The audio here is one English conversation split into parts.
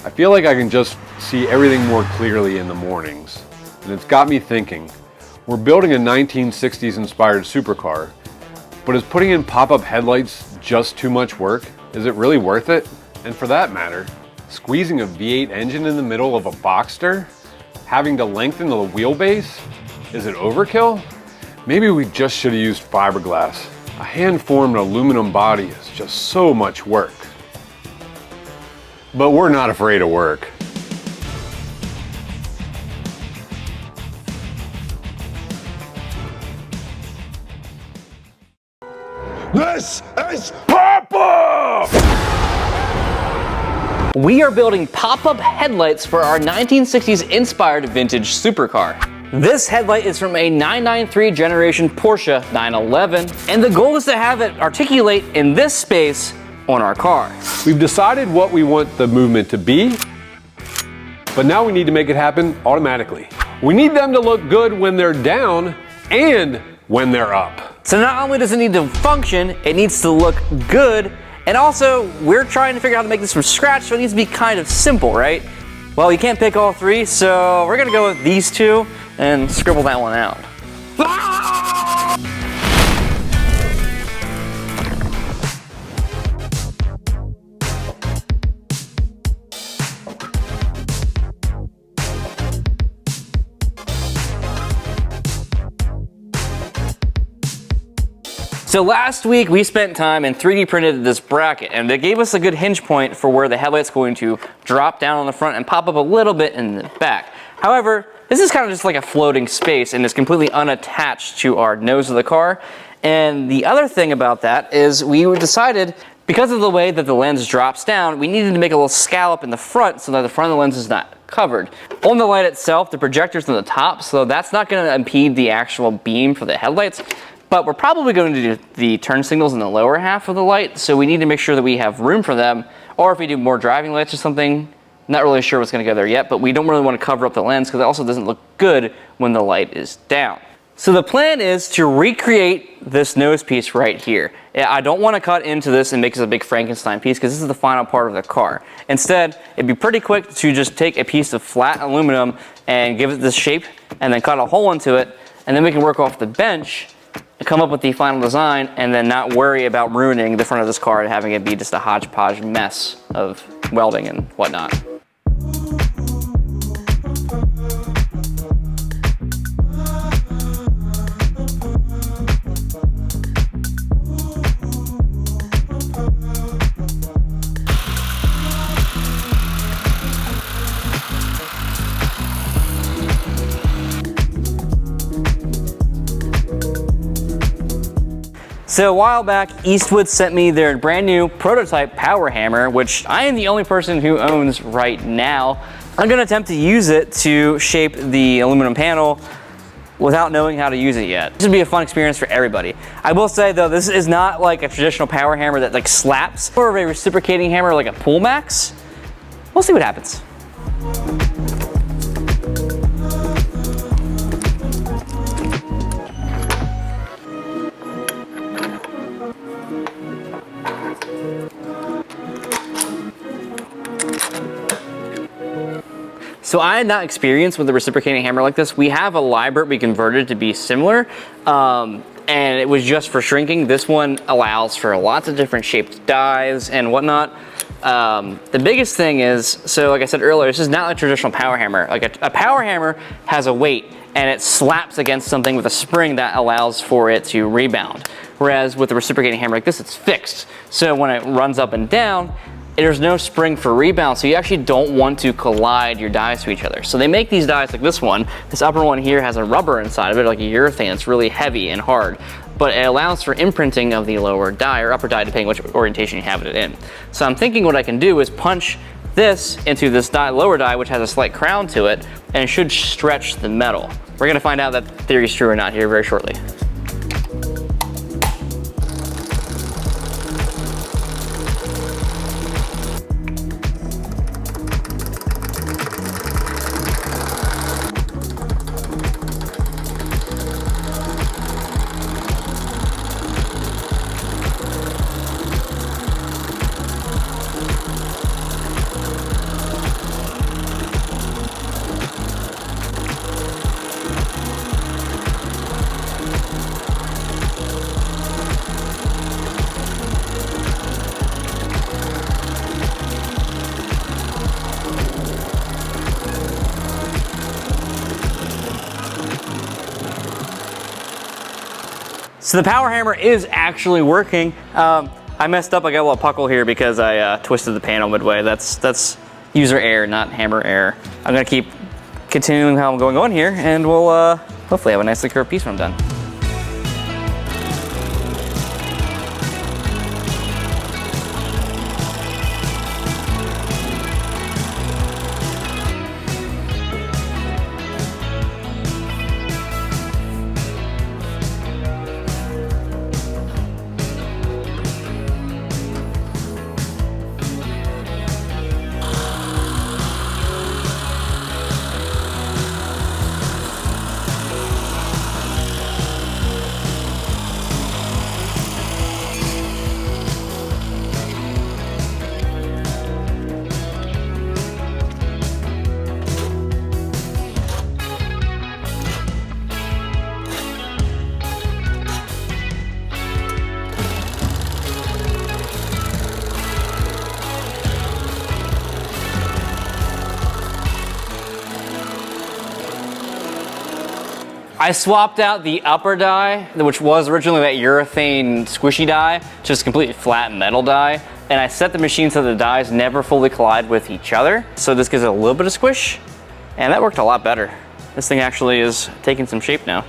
I feel like I can just see everything more clearly in the mornings, and it's got me thinking. We're building a 1960s inspired supercar, but is putting in pop-up headlights just too much work? Is it really worth it? And for that matter, squeezing a V8 engine in the middle of a Boxster? Having to lengthen the wheelbase? Is it overkill? Maybe we just should have used fiberglass. A hand-formed aluminum body is just so much work. But we're not afraid of work. This is Papa! We are building pop-up headlights for our 1960s inspired vintage supercar. This headlight is from a 993 generation Porsche 911, and the goal is to have it articulate in this space on our car. We've decided what we want the movement to be, but now we need to make it happen automatically. We need them to look good when they're down and when they're up. So not only does it need to function, it needs to look good, and also we're trying to figure out how to make this from scratch, so it needs to be kind of simple, right? Well, you can't pick all three, so we're gonna go with these two and scribble that one out. So last week we spent time and 3D printed this bracket, and it gave us a good hinge point for where the headlight's going to drop down on the front and pop up a little bit in the back. However, this is kind of just like a floating space and is completely unattached to our nose of the car. And the other thing about that is we decided, because of the way that the lens drops down, we needed to make a little scallop in the front so that the front of the lens is not covered. On the light itself, the projector's on the top, so that's not going to impede the actual beam for the headlights. But we're probably going to do the turn signals in the lower half of the light, so we need to make sure that we have room for them. Or if we do more driving lights or something, not really sure what's going to go there yet, but we don't really want to cover up the lens because it also doesn't look good when the light is down. So the plan is to recreate this nose piece right here. I don't want to cut into this and make this a big Frankenstein piece because this is the final part of the car. Instead, it'd be pretty quick to just take a piece of flat aluminum and give it this shape and then cut a hole into it, and then we can work off the bench and come up with the final design and then not worry about ruining the front of this car and having it be just a hodgepodge mess of welding and whatnot. So a while back, Eastwood sent me their brand new prototype power hammer, which I am the only person who owns right now. I'm gonna attempt to use it to shape the aluminum panel without knowing how to use it yet. This would be a fun experience for everybody. I will say though, this is not like a traditional power hammer that like slaps, or a reciprocating hammer like a Pool Max. We'll see what happens. So I had not experienced with a reciprocating hammer like this. We have a Liebert we converted to be similar, and it was just for shrinking. This one allows for lots of different shaped dies and whatnot. The biggest thing is, so like I said earlier, this is not a traditional power hammer. Like a power hammer has a weight and it slaps against something with a spring that allows for it to rebound. Whereas with a reciprocating hammer like this, it's fixed. So when it runs up and down, there's no spring for rebound, so you actually don't want to collide your dies to each other. So they make these dies like this one. This upper one here has a rubber inside of it, like a urethane. It's really heavy and hard, but it allows for imprinting of the lower die or upper die, depending which orientation you have it in. So I'm thinking what I can do is punch this into this die, lower die, which has a slight crown to it, and it should stretch the metal. We're gonna find out that theory is true or not here very shortly. So the power hammer is actually working. I messed up, I got a little puckle here because I twisted the panel midway. That's user error, not hammer error. I'm gonna keep continuing how I'm going on here, and we'll hopefully have a nicely curved piece when I'm done. I swapped out the upper die, which was originally that urethane squishy die, just completely flat metal die, and I set the machine so the dies never fully collide with each other. So this gives it a little bit of squish, and that worked a lot better. This thing actually is taking some shape now.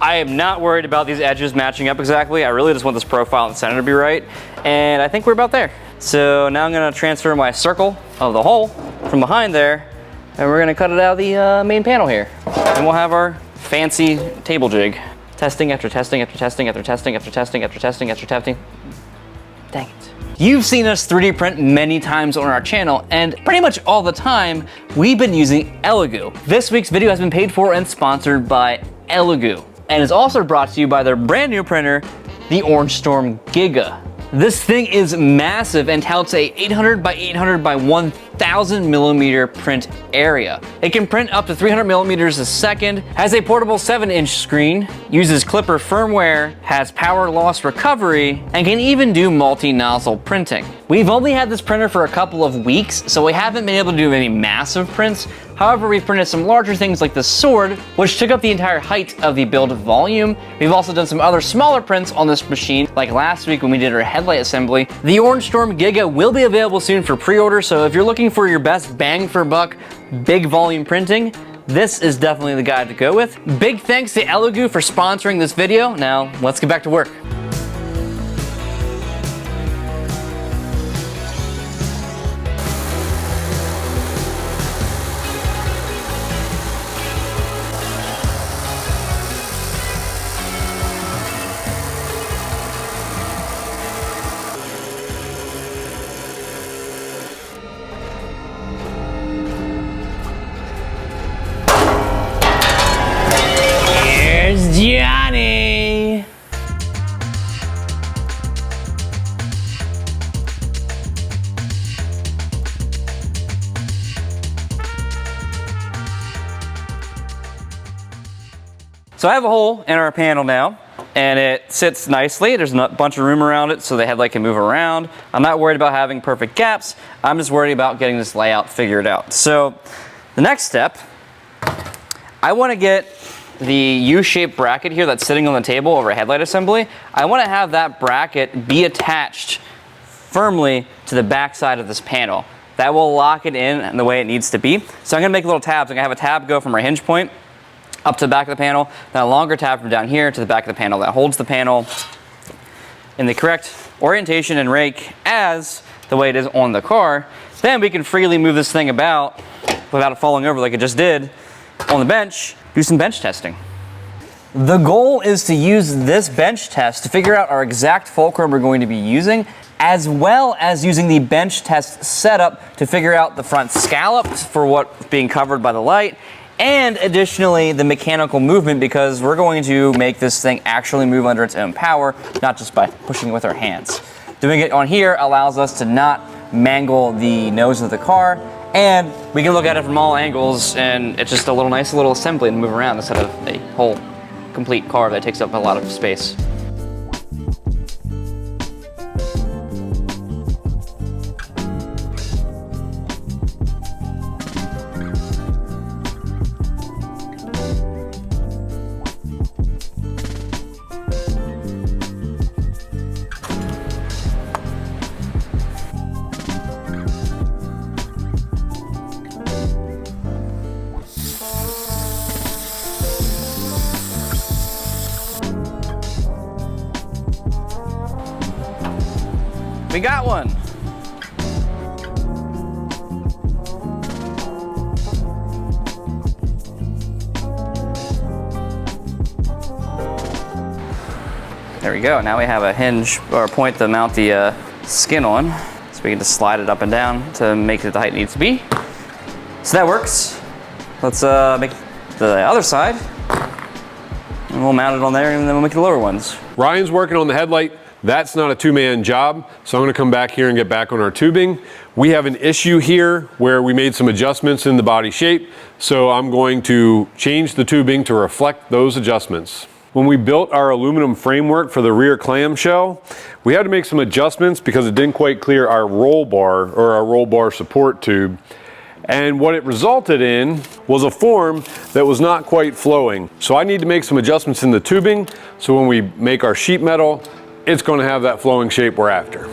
I am not worried about these edges matching up exactly. I really just want this profile in the center to be right, and I think we're about there. So now I'm gonna transfer my circle of the hole from behind there, and we're gonna cut it out of the main panel here. And we'll have our fancy table jig. Testing after testing after testing after testing after testing after testing after testing. Dang it. You've seen us 3D print many times on our channel, and pretty much all the time, we've been using Elegoo. This week's video has been paid for and sponsored by Elegoo, and is also brought to you by their brand new printer, the Orange Storm Giga. This thing is massive and touts a 800 by 800 by 1000 millimeter print area. It can print up to 300 millimeters a second, has a portable 7-inch screen, uses Clipper firmware, has power loss recovery, and can even do multi-nozzle printing. We've only had this printer for a couple of weeks, so we haven't been able to do any massive prints. However, we've printed some larger things like the sword, which took up the entire height of the build volume. We've also done some other smaller prints on this machine, like last week when we did our headlight assembly. The Orange Storm Giga will be available soon for pre-order, so if you're looking for your best bang for buck, big volume printing, this is definitely the guy to go with. Big thanks to Elegoo for sponsoring this video. Now, let's get back to work. Johnny! So I have a hole in our panel now, and it sits nicely. There's a bunch of room around it so the headlight can move around. I'm not worried about having perfect gaps. I'm just worried about getting this layout figured out. So the next step, I want to get the U-shaped bracket here that's sitting on the table over a headlight assembly. I want to have that bracket be attached firmly to the back side of this panel. That will lock it in the way it needs to be. So I'm going to make little tabs. I'm going to have a tab go from our hinge point up to the back of the panel, then a longer tab from down here to the back of the panel that holds the panel in the correct orientation and rake as the way it is on the car. Then we can freely move this thing about without it falling over like it just did on the bench. Do some bench testing. The goal is to use this bench test to figure out our exact fulcrum we're going to be using, as well as using the bench test setup to figure out the front scallops for what's being covered by the light, and additionally the mechanical movement, because we're going to make this thing actually move under its own power, not just by pushing it with our hands. Doing it on here allows us to not mangle the nose of the car, and we can look at it from all angles, and it's just a nice little assembly to move around instead of a whole complete car that takes up a lot of space. We got one. There we go. Now we have a hinge or a point to mount the skin on. So we can just slide it up and down to make it the height it needs to be. So that works. Let's make the other side. And we'll mount it on there and then we'll make the lower ones. Ryan's working on the headlight. That's not a two-man job, so I'm gonna come back here and get back on our tubing. We have an issue here where we made some adjustments in the body shape, so I'm going to change the tubing to reflect those adjustments. When we built our aluminum framework for the rear clamshell, we had to make some adjustments because it didn't quite clear our roll bar or our roll bar support tube. And what it resulted in was a form that was not quite flowing. So I need to make some adjustments in the tubing so when we make our sheet metal, it's going to have that flowing shape we're after.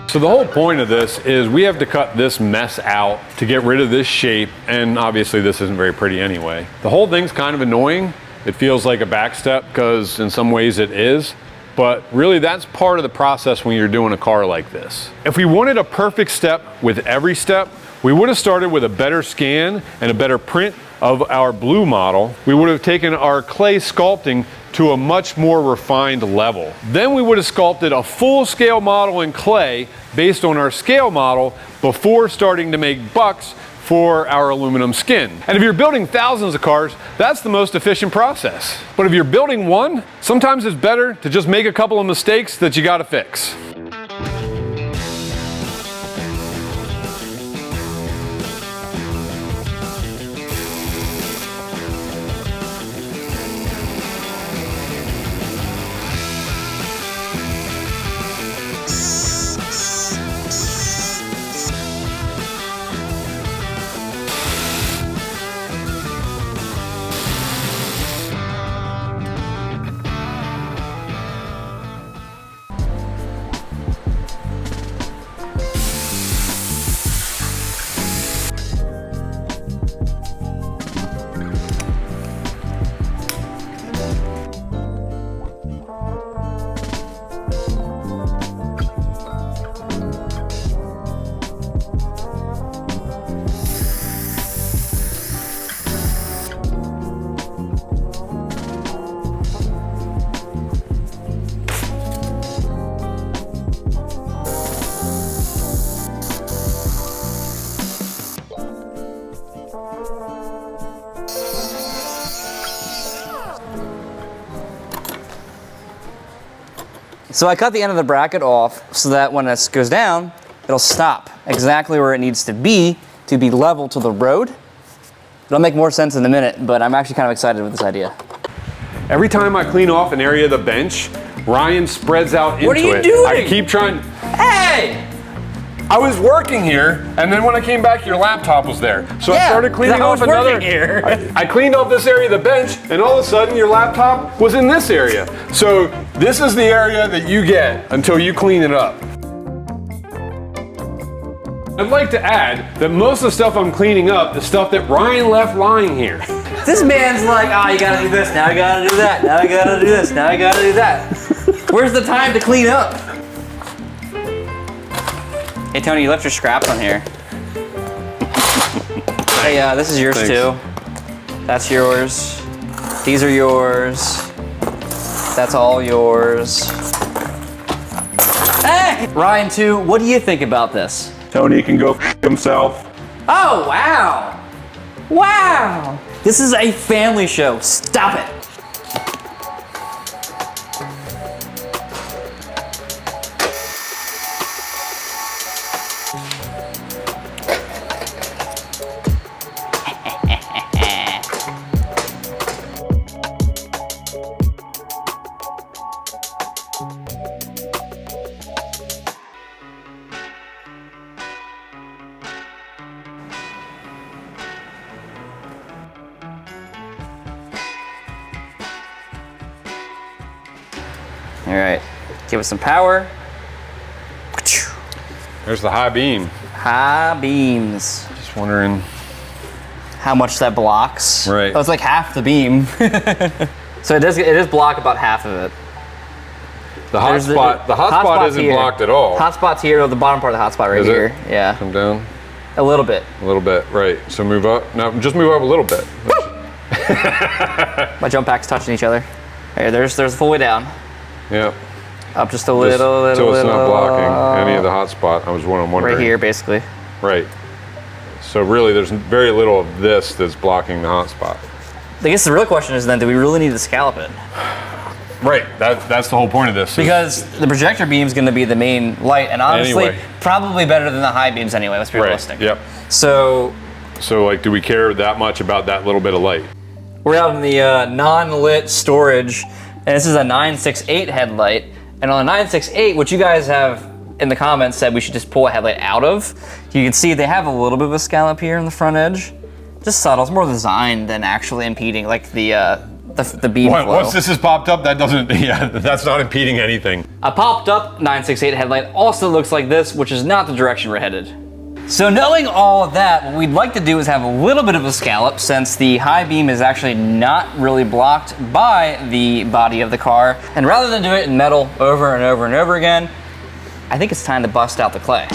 So the whole point of this is we have to cut this mess out to get rid of this shape, and obviously this isn't very pretty anyway. The whole thing's kind of annoying. It feels like a back step because in some ways it is, but really that's part of the process when you're doing a car like this. If we wanted a perfect step with every step, we would have started with a better scan and a better print of our blue model. We would have taken our clay sculpting to a much more refined level. Then we would have sculpted a full scale model in clay based on our scale model before starting to make bucks for our aluminum skin. And if you're building thousands of cars, that's the most efficient process. But if you're building one, sometimes it's better to just make a couple of mistakes that you gotta fix. So I cut the end of the bracket off so that when this goes down, it'll stop exactly where it needs to be level to the road. It'll make more sense in a minute, but I'm actually kind of excited with this idea. Every time I clean off an area of the bench, Ryan spreads out into it. What are you doing? I keep trying. Hey! I was working here, and then when I came back, your laptop was there. So I started cleaning off another. Here. I cleaned off this area of the bench, and all of a sudden, your laptop was in this area. So this is the area that you get until you clean it up. I'd like to add that most of the stuff I'm cleaning up is stuff that Ryan left lying here. This man's like, oh, you gotta do this, now I gotta do that, now I gotta do this, now I gotta do that. Where's the time to clean up? Hey Tony, you left your scraps on here. Hey, this is yours too. That's yours. These are yours. That's all yours. Hey! Ryan too, what do you think about this? Tony can go f himself. Oh, wow. Wow. This is a family show. Stop it. All right, give it some power. There's the high beam. High beams. Just wondering how much that blocks. Right. Oh, it's like half the beam. So it does block about half of it. The hot spot isn't blocked at all. Hot spot's here, or the bottom part of the hot spot right here. Yeah. Come down. A little bit. A little bit, right. So move up. No, just move up a little bit. My jump packs touching each other. Right, there's the full way down. Yeah. Up just a little. So it's not blocking any of the hot spot. I was wondering. Right here, basically. Right. So really, there's very little of this that's blocking the hot spot. I guess the real question is then, do we really need to scallop it? Right, that's the whole point of this. Because the projector beam is going to be the main light, and honestly, probably better than the high beams anyway, let's be realistic. Yep. So like, do we care that much about that little bit of light? We're out in the non-lit storage, and this is a 968 headlight. And on the 968, which you guys have in the comments said we should just pull a headlight out of, you can see they have a little bit of a scallop here in the front edge. Just subtle, it's more design than actually impeding, like the beam flow. Once this is popped up, that doesn't, that's not impeding anything. A popped up 968 headlight also looks like this, which is not the direction we're headed. So knowing all of that, what we'd like to do is have a little bit of a scallop, since the high beam is actually not really blocked by the body of the car. And rather than do it in metal over and over and over again, I think it's time to bust out the clay.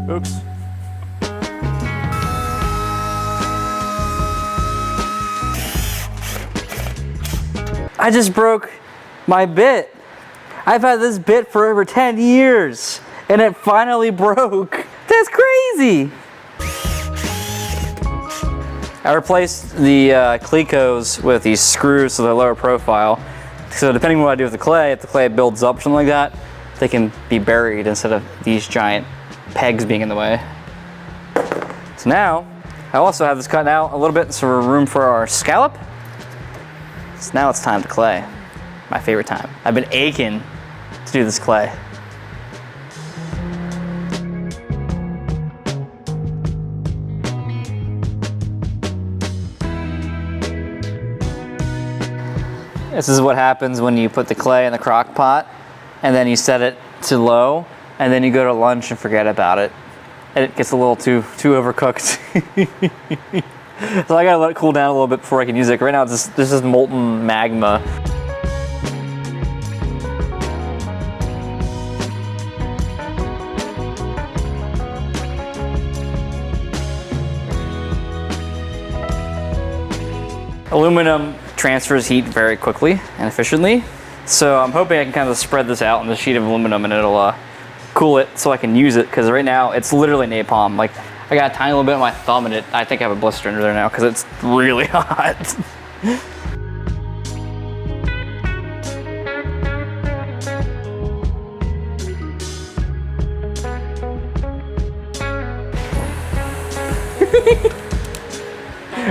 Oops. I just broke my bit. I've had this bit for over 10 years and it finally broke. That's crazy. I replaced the clecos with these screws so they're lower profile. So depending on what I do with the clay, if the clay builds up or something like that, they can be buried instead of these giant pegs being in the way. So now, I also have this cut out a little bit so we're room for our scallop. So now it's time to clay. My favorite time. I've been aching to do this clay. This is what happens when you put the clay in the crock pot and then you set it to low and then you go to lunch and forget about it. And it gets a little too overcooked. So I gotta let it cool down a little bit before I can use it. Right now it's just, this is molten magma. Aluminum transfers heat very quickly and efficiently. So I'm hoping I can kind of spread this out on the sheet of aluminum and it'll cool it so I can use it, because right now it's literally napalm. Like, I got a tiny little bit on my thumb and I think I have a blister under there now because it's really hot.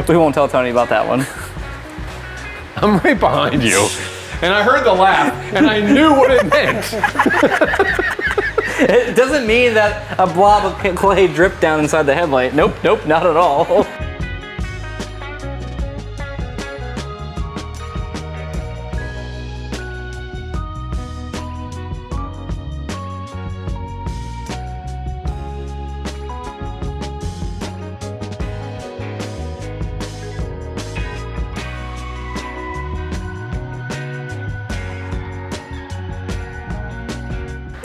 We won't tell Tony about that one. I'm right behind you, and I heard the laugh, and I knew what it meant. It doesn't mean that a blob of clay dripped down inside the headlight. Nope, nope, not at all.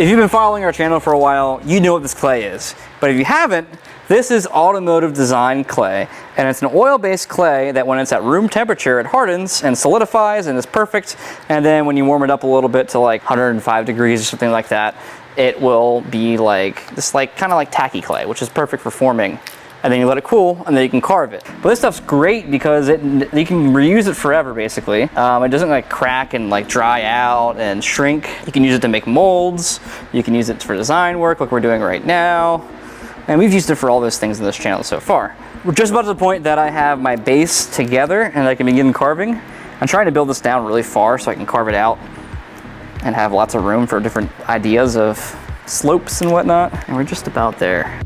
If you've been following our channel for a while, you know what this clay is. But if you haven't, This is automotive design clay, and it's an oil-based clay that when it's at room temperature, it hardens and solidifies and is perfect. And then when you warm it up a little bit to like 105 degrees or something like that, it will be like this, like kind of like tacky clay, which is perfect for forming. And then you let it cool, and then you can carve it. But this stuff's great because you can reuse it forever, basically. It doesn't like crack and like dry out and shrink. You can use it to make molds. You can use it for design work, like we're doing right now. And we've used it for all those things in this channel so far. We're just about to the point that I have my base together and I can begin carving. I'm trying to build this down really far so I can carve it out and have lots of room for different ideas of slopes and whatnot. And we're just about there.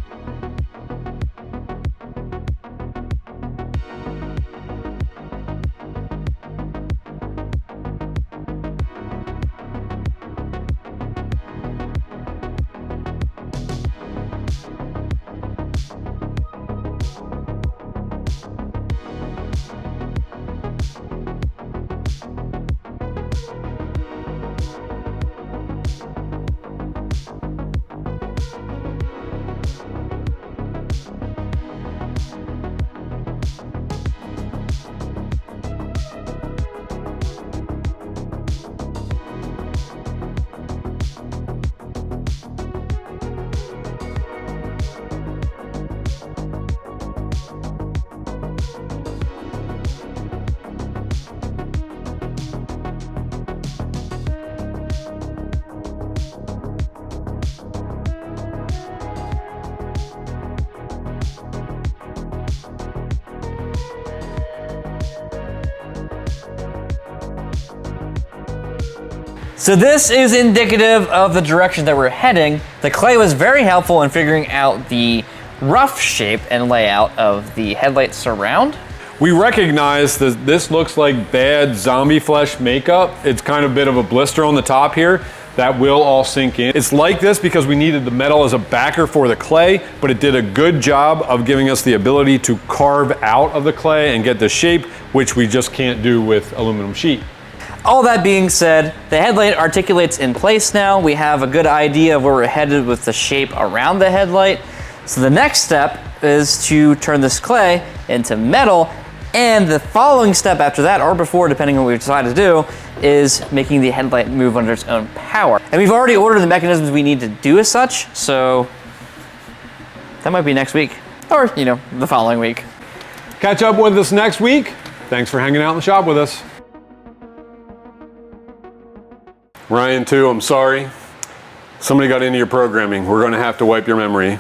So this is indicative of the direction that we're heading. The clay was very helpful in figuring out the rough shape and layout of the headlight surround. We recognize that this looks like bad zombie flesh makeup. It's kind of a bit of a blister on the top here. That will all sink in. It's like this because we needed the metal as a backer for the clay, but it did a good job of giving us the ability to carve out of the clay and get the shape, which we just can't do with aluminum sheet. All that being said, the headlight articulates in place now. We have a good idea of where we're headed with the shape around the headlight. So the next step is to turn this clay into metal, and the following step after that, or before, depending on what we decide to do, is making the headlight move under its own power. And we've already ordered the mechanisms we need to do as such, so that might be next week, or, you know, the following week. Catch up with us next week. Thanks for hanging out in the shop with us. Ryan, too, I'm sorry. Somebody got into your programming. We're going to have to wipe your memory.